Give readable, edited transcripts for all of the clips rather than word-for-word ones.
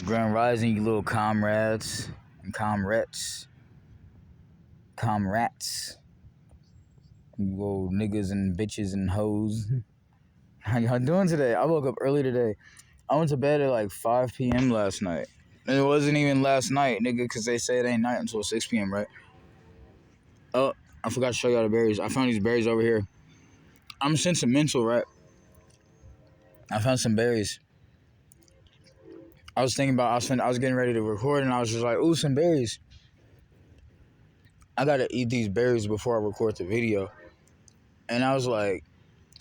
Grand Rising, you little comrades and comrades, you little niggas and bitches and hoes. How y'all doing today? I woke up early today. I went to bed at like 5 p.m. last night. And it wasn't even last night, nigga, because they say it ain't night until 6 p.m., right? Oh, I forgot to show y'all the berries. I found these berries over here. I'm sentimental, right? I found some berries. I was thinking about, I was getting ready to record, and I was just like, ooh, some berries. I gotta eat these berries before I record the video. And I was like,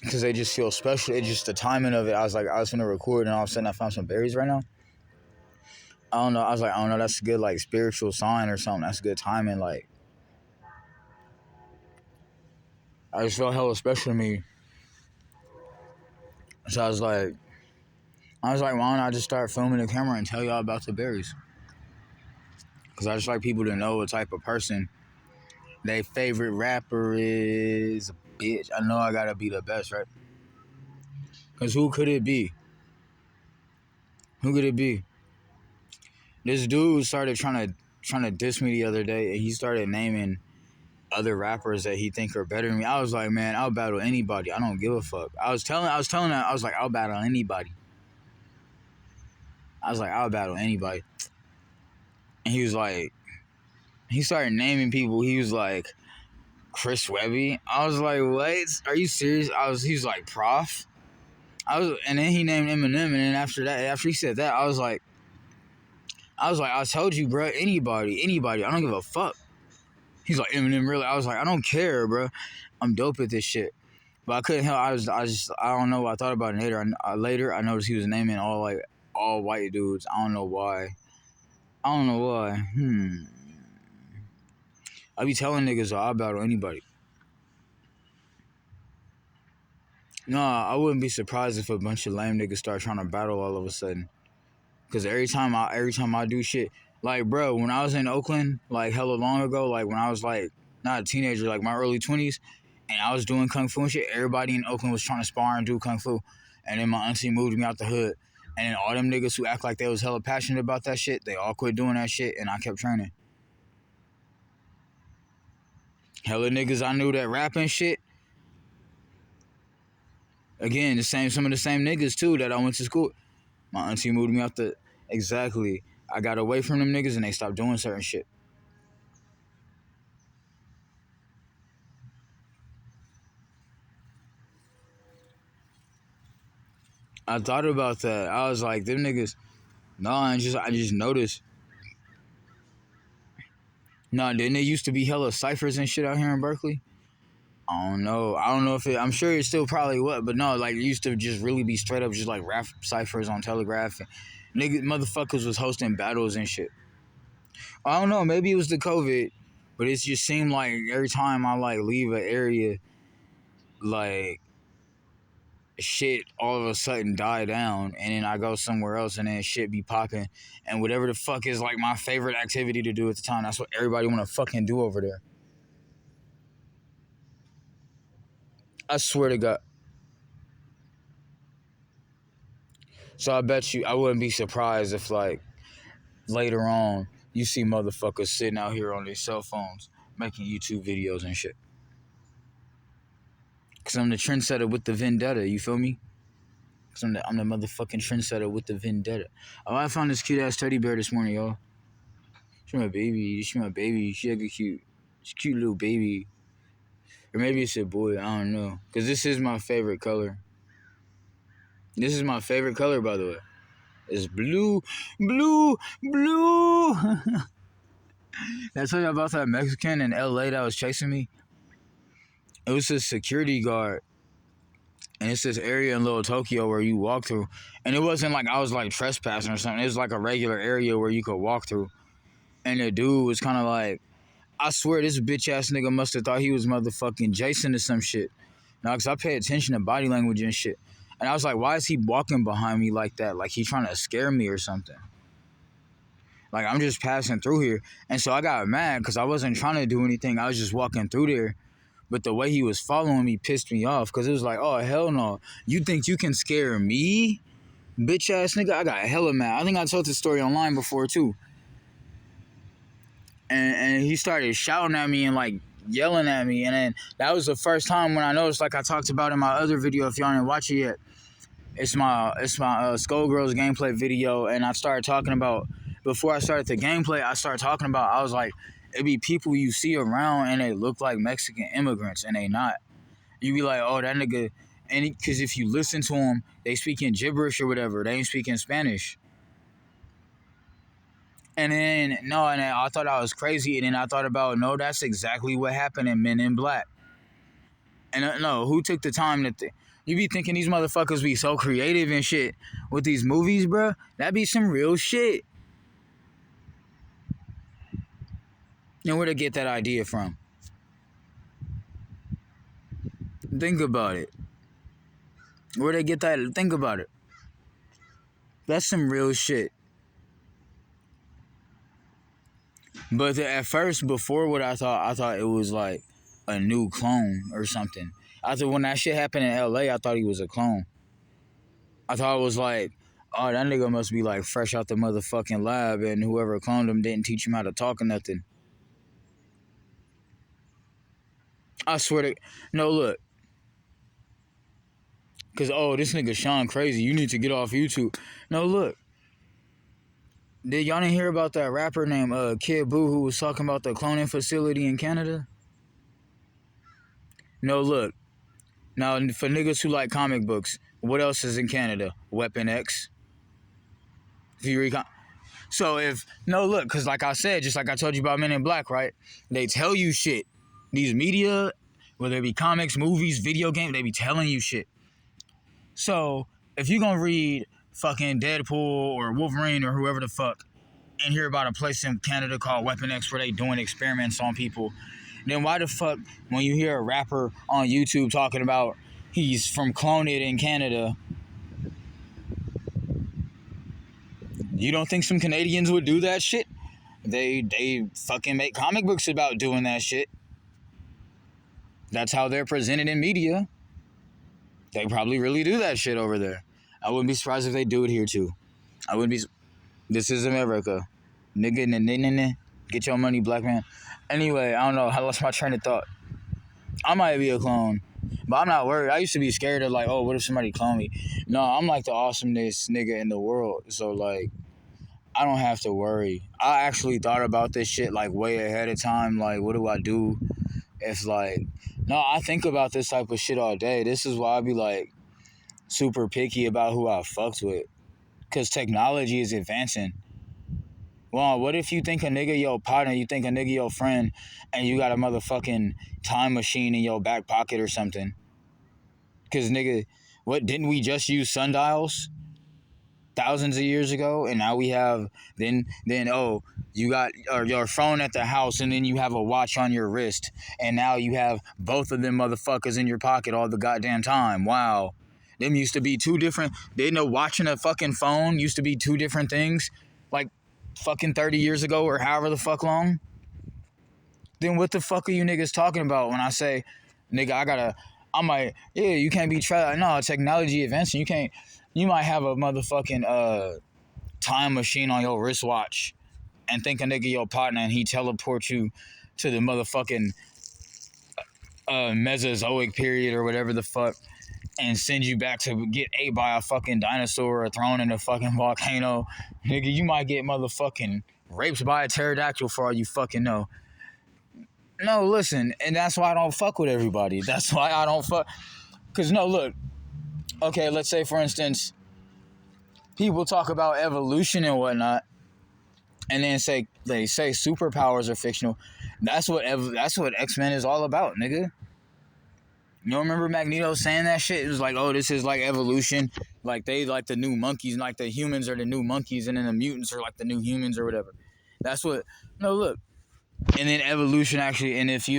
because they just feel special. It's just the timing of it. I was gonna record, and all of a sudden I found some berries right now. I don't know. I was like, I don't know. That's a good like spiritual sign or something. That's good timing. Like, I just felt hella special to me. So I was like, why don't I just start filming the camera and tell y'all about the berries? Because I just like people to know what type of person their favorite rapper is. Bitch, I know I gotta be the best, right? Because who could it be? Who could it be? This dude started trying to diss me the other day, and he started naming other rappers that he think are better than me. I was like, man, I'll battle anybody. I don't give a fuck. I was telling him, I was like, I'll battle anybody. I was like, I'll battle anybody. And he was like, he started naming people. He was like, Chris Webby. I was like, what? Are you serious? He was like, Prof. And then he named Eminem. And then after he said that, I was like, I told you, bro, anybody. I don't give a fuck. He's like, Eminem, really? I was like, I don't care, bro. I'm dope at this shit. But I couldn't help. I don't know. I thought about it later. I noticed he was naming all white dudes. I don't know why. I be telling niggas I'll battle anybody. Nah, I wouldn't be surprised if a bunch of lame niggas start trying to battle all of a sudden. Cause every time I do shit, like, bro, when I was in Oakland, like hella long ago, like when I was like not a teenager, like my early 20s, and I was doing kung fu and shit, everybody in Oakland was trying to spar and do kung fu. And then my auntie moved me out the hood. And then all them niggas who act like they was hella passionate about that shit, they all quit doing that shit, and I kept training. Hella niggas I knew that rapping shit. Again, some of the same niggas too that I went to school. My auntie moved me out the... Exactly. I got away from them niggas and they stopped doing certain shit. I thought about that. I was like, them niggas... No, I just noticed. No, didn't it used to be hella ciphers and shit out here in Berkeley? I don't know if it... I'm sure it still probably was, but no, like, it used to just really be straight up just like rap ciphers on Telegraph. And niggas, motherfuckers was hosting battles and shit. I don't know, maybe it was the COVID, but it just seemed like every time I like leave an area, like shit all of a sudden die down, and then I go somewhere else and then shit be popping, and whatever the fuck is like my favorite activity to do at the time, that's what everybody want to fucking do over there. I swear to God. So I bet you I wouldn't be surprised if like later on you see motherfuckers sitting out here on their cell phones making YouTube videos and shit. Cause I'm the trendsetter with the vendetta, you feel me? Cause I'm the motherfucking trendsetter with the vendetta. Oh, I found this cute ass teddy bear this morning, y'all. She's my baby. She's like a cute little baby. Or maybe it's a boy, I don't know. Cause this is my favorite color. This is my favorite color, by the way. It's blue. That's what about that Mexican in LA that was chasing me. It was a security guard. And it's this area in Little Tokyo where you walk through. And it wasn't like I was like trespassing or something. It was like a regular area where you could walk through. And the dude was kind of like, I swear this bitch ass nigga must have thought he was motherfucking Jason or some shit. Now, because I pay attention to body language and shit. And I was like, why is he walking behind me like that? Like he's trying to scare me or something. Like I'm just passing through here. And so I got mad because I wasn't trying to do anything. I was just walking through there. But the way he was following me pissed me off because it was like, oh, hell no. You think you can scare me? Bitch ass nigga, I got hella mad. I think I told this story online before too. And he started shouting at me and like yelling at me. And then that was the first time when I noticed, like I talked about in my other video, if y'all didn't watch it yet, it's my Skullgirls gameplay video. And I started talking about, before I started the gameplay, I started talking about, I was like, it be people you see around and they look like Mexican immigrants and they not. You be like, oh, that nigga, and because if you listen to them, they speaking gibberish or whatever. They ain't speaking Spanish. And then, no, and then I thought I was crazy. And then I thought about, no, that's exactly what happened in Men in Black. And no, who took the time to... You be thinking these motherfuckers be so creative and shit with these movies, bro. That be some real shit. And where to get that idea from? Think about it. Where they get that? Think about it. That's some real shit. But at first, before what I thought it was like a new clone or something. I thought when that shit happened in LA, I thought he was a clone. I thought it was like, oh, that nigga must be like fresh out the motherfucking lab and whoever cloned him didn't teach him how to talk or nothing. I swear to... No, look. Because, oh, this nigga Sean crazy. You need to get off YouTube. No, look. Y'all didn't hear about that rapper named Kid Boo who was talking about the cloning facility in Canada? No, look. Now, for niggas who like comic books, what else is in Canada? Weapon X. So if... No, look, because like I said, just like I told you about Men in Black, right? They tell you shit. These media, whether it be comics, movies, video games, they be telling you shit. So, if you're going to read fucking Deadpool or Wolverine or whoever the fuck and hear about a place in Canada called Weapon X where they doing experiments on people, then why the fuck when you hear a rapper on YouTube talking about he's from Clone It in Canada, you don't think some Canadians would do that shit? They fucking make comic books about doing that shit. That's how they're presented in media. They probably really do that shit over there. I wouldn't be surprised if they do it here too. I wouldn't be... This is America. Nigga, get your money, black man. Anyway, I don't know. I lost my train of thought. I might be a clone, but I'm not worried. I used to be scared of like, oh, what if somebody clone me? No, I'm like the awesomest nigga in the world. So like, I don't have to worry. I actually thought about this shit like way ahead of time. Like, what do I do if like... No, I think about this type of shit all day. This is why I be like super picky about who I fucked with. Because technology is advancing. Well, what if you think a nigga your partner, you think a nigga your friend, and you got a motherfucking time machine in your back pocket or something? Because nigga, what, didn't we just use sundials thousands of years ago? And now we have, then oh, you got your phone at the house and then you have a watch on your wrist. And now you have both of them motherfuckers in your pocket all the goddamn time. Wow. Them used to be two different... Didn't a watch and a fucking phone used to be two different things? Like fucking 30 years ago or however the fuck long? Then what the fuck are you niggas talking about when I say, nigga, yeah, you can't be no, technology advancing. You might have a motherfucking time machine on your wristwatch and think a nigga your partner and he teleports you to the motherfucking Mesozoic period or whatever the fuck, and send you back to get ate by a fucking dinosaur or thrown in a fucking volcano. Nigga, you might get motherfucking raped by a pterodactyl for all you fucking know. No, listen, and that's why I don't fuck with everybody. That's why I don't fuck... Because, no, look. Okay, let's say, for instance, people talk about evolution and whatnot, and then they say superpowers are fictional. That's what X-Men is all about, nigga. You don't remember Magneto saying that shit? It was like, oh, this is like evolution. Like, they like the new monkeys, and like the humans are the new monkeys, and then the mutants are like the new humans or whatever. That's what... No, look. And then evolution actually... And if you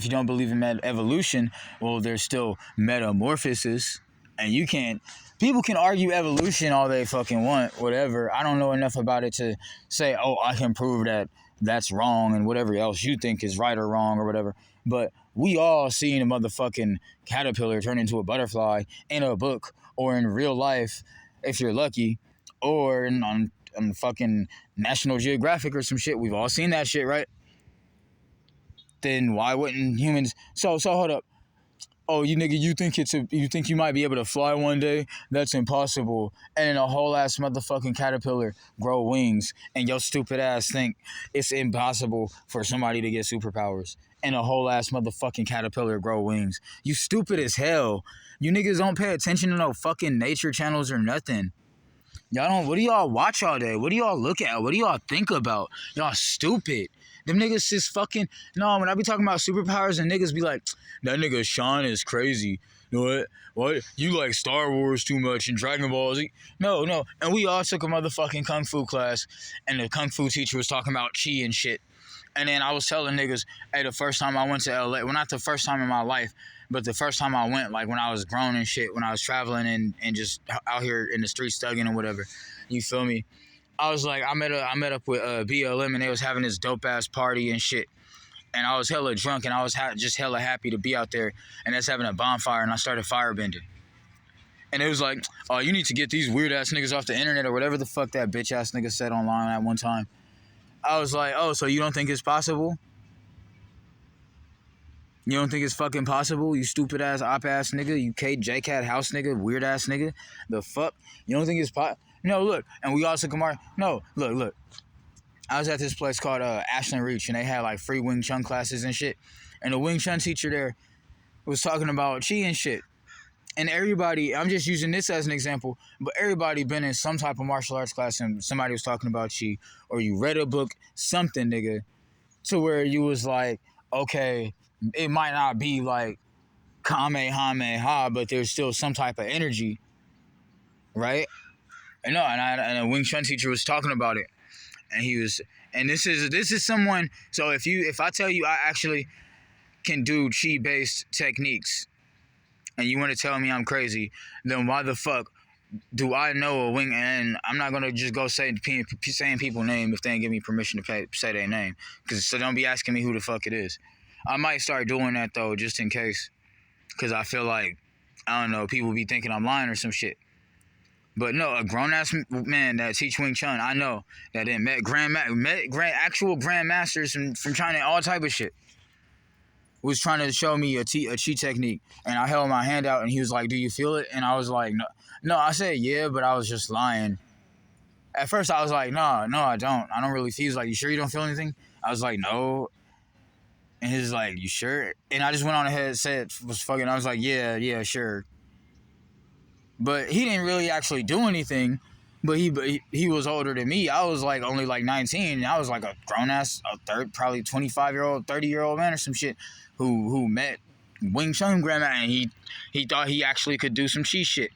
don't believe in evolution, well, there's still metamorphosis. And you can't... People can argue evolution all they fucking want, whatever. I don't know enough about it to say, oh, I can prove that that's wrong and whatever else you think is right or wrong or whatever. But we all seen a motherfucking caterpillar turn into a butterfly in a book or in real life if you're lucky, or on fucking National Geographic or some shit. We've all seen that shit, right? Then why wouldn't humans? So hold up. Oh, you nigga, you think you might be able to fly one day? That's impossible. And then a whole ass motherfucking caterpillar grow wings, and your stupid ass think it's impossible for somebody to get superpowers. And a whole ass motherfucking caterpillar grow wings. You stupid as hell. You niggas don't pay attention to no fucking nature channels or nothing. Y'all don't. What do y'all watch all day? What do y'all look at? What do y'all think about? Y'all stupid. Them niggas just fucking. No, when I be talking about superpowers and niggas be like, that nigga Sean is crazy. You know what? What? You like Star Wars too much and Dragon Ball Z? No, no. And we all took a motherfucking kung fu class, and the kung fu teacher was talking about chi and shit. And then I was telling niggas, hey, the first time I went to LA, well, not the first time in my life, but the first time I went, like when I was grown and shit, when I was traveling and just out here in the streets thugging or whatever, you feel me? I was like, I met up with BLM, and they was having this dope ass party and shit. And I was hella drunk, and I was just hella happy to be out there, and that's having a bonfire, and I started firebending. And it was like, oh, you need to get these weird ass niggas off the internet or whatever the fuck that bitch ass nigga said online at one time. I was like, oh, so you don't think it's possible? You don't think it's fucking possible? You stupid ass op ass nigga, you J-Cat house nigga, weird ass nigga. The fuck? You don't think it's No, look, and we all took a mark. No, look. I was at this place called Ashland Reach, and they had like free Wing Chun classes and shit. And the Wing Chun teacher there was talking about chi and shit. And everybody, I'm just using this as an example, but everybody been in some type of martial arts class and somebody was talking about chi, or you read a book, something, nigga, to where you was like, okay, it might not be like Kamehameha, but there's still some type of energy, right? And no, and a Wing Chun teacher was talking about it, and he was, and this is someone. So if I tell you I actually can do chi based techniques, and you want to tell me I'm crazy, then why the fuck do I know a wing? And I'm not gonna just go saying people's name if they ain't give me permission to say their name, because so don't be asking me who the fuck it is. I might start doing that though, just in case, because I feel like, I don't know, people be thinking I'm lying or some shit. But no, a grown ass man that teach Wing Chun, I know that it met actual grandmasters from China, all type of shit, was trying to show me a chi technique, and I held my hand out, and he was like, "Do you feel it?" And I was like, "No." No, I said yeah, but I was just lying. At first, I was like, "No, I don't. I don't really feel." He's like, "You sure you don't feel anything?" I was like, "No." And he's like, "You sure?" And I just went on ahead and said, "Was fucking." I was like, "Yeah, sure." But he didn't really actually do anything. But he was older than me. I was like only like 19. And I was like a grown ass, probably 25-year-old, 30-year-old man or some shit who met Wing Chun grandma, and he thought he actually could do some chi shit.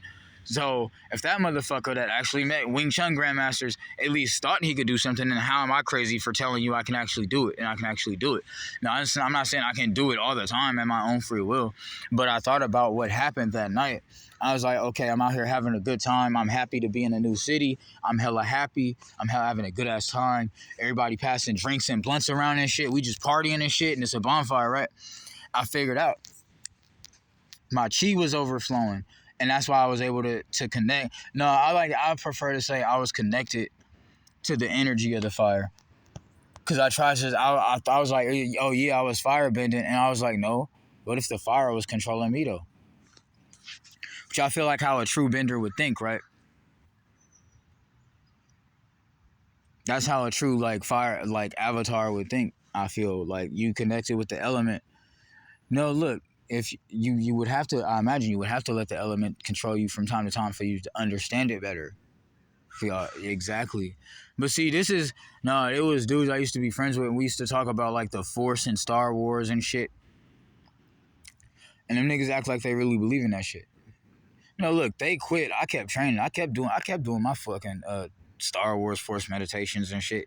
So if that motherfucker that actually met Wing Chun grandmasters at least thought he could do something, then how am I crazy for telling you I can actually do it, and I can actually do it? Now, I'm not saying I can do it all the time at my own free will, but I thought about what happened that night. I was like, okay, I'm out here having a good time. I'm happy to be in a new city. I'm hella happy. I'm having a good ass time. Everybody passing drinks and blunts around and shit. We just partying and shit, and it's a bonfire, right? I figured out my chi was overflowing, and that's why I was able to connect. No, I prefer to say I was connected to the energy of the fire, because I was like, oh yeah, I was firebending, and I was like, no, what if the fire was controlling me though? Which I feel like how a true bender would think, right? That's how a true like fire like avatar would think. I feel like you connected with the element. No, look, if you would have to, I imagine you would have to let the element control you from time to time for you to understand it better. Yeah, exactly. But see, it was dudes I used to be friends with, and we used to talk about like the Force and Star Wars and shit. And them niggas act like they really believe in that shit. No, look, they quit. I kept training. I kept doing my fucking Star Wars Force meditations and shit.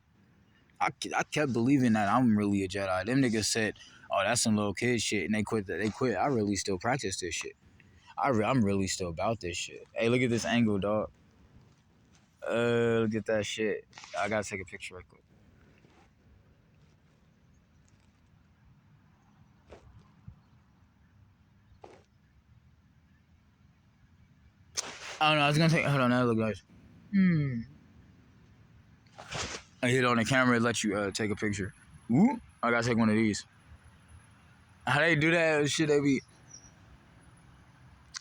I kept believing that I'm really a Jedi. Them niggas said, "Oh, that's some little kid shit," and they quit. They quit. I really still practice this shit. I'm really still about this shit. Hey, look at this angle, dog. Look at that shit. I gotta take a picture right quick. I don't know. I was gonna take. Hold on, that look nice. I hit on the camera and let you take a picture. Ooh, I gotta take one of these. How they do that shit? They be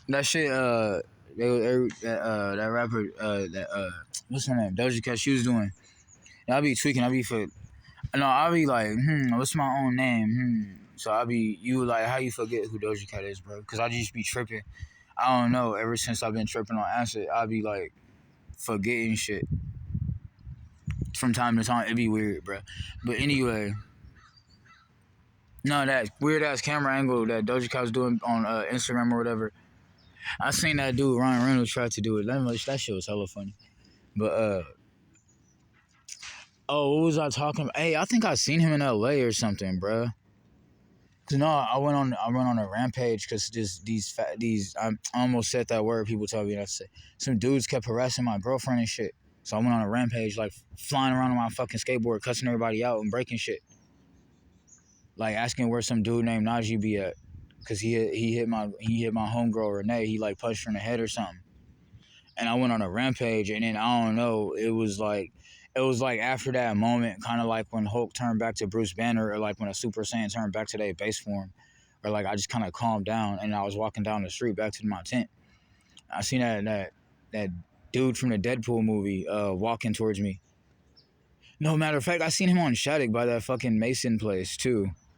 that shit. That rapper. What's her name? Doja Cat. She was doing. I be tweaking. I be for. No, I be like, what's my own name? So I be you like how you forget who Doja Cat is, bro? Cause I just be tripping. I don't know. Ever since I've been tripping on acid, I be like forgetting shit from time to time. It be weird, bro. But anyway, no, that weird ass camera angle that Doja Cat was doing on Instagram or whatever. I seen that dude Ryan Reynolds try to do it. That shit was hella funny. But oh, what was I talking about? Hey, I think I seen him in LA or something, bro. No, I went on a rampage because I almost said that word. People tell me not to say. Some dudes kept harassing my girlfriend and shit. So I went on a rampage, like flying around on my fucking skateboard, cussing everybody out and breaking shit. Like asking where some dude named Najee be at, cause he hit my homegirl Renee. He like punched her in the head or something. And I went on a rampage, and then I don't know. It was like after that moment, kind of like when Hulk turned back to Bruce Banner, or like when a Super Saiyan turned back to their base form, or like I just kind of calmed down, and I was walking down the street back to my tent. I seen that dude from the Deadpool movie walking towards me. No matter of fact, I seen him on Shattuck by that fucking Mason place too.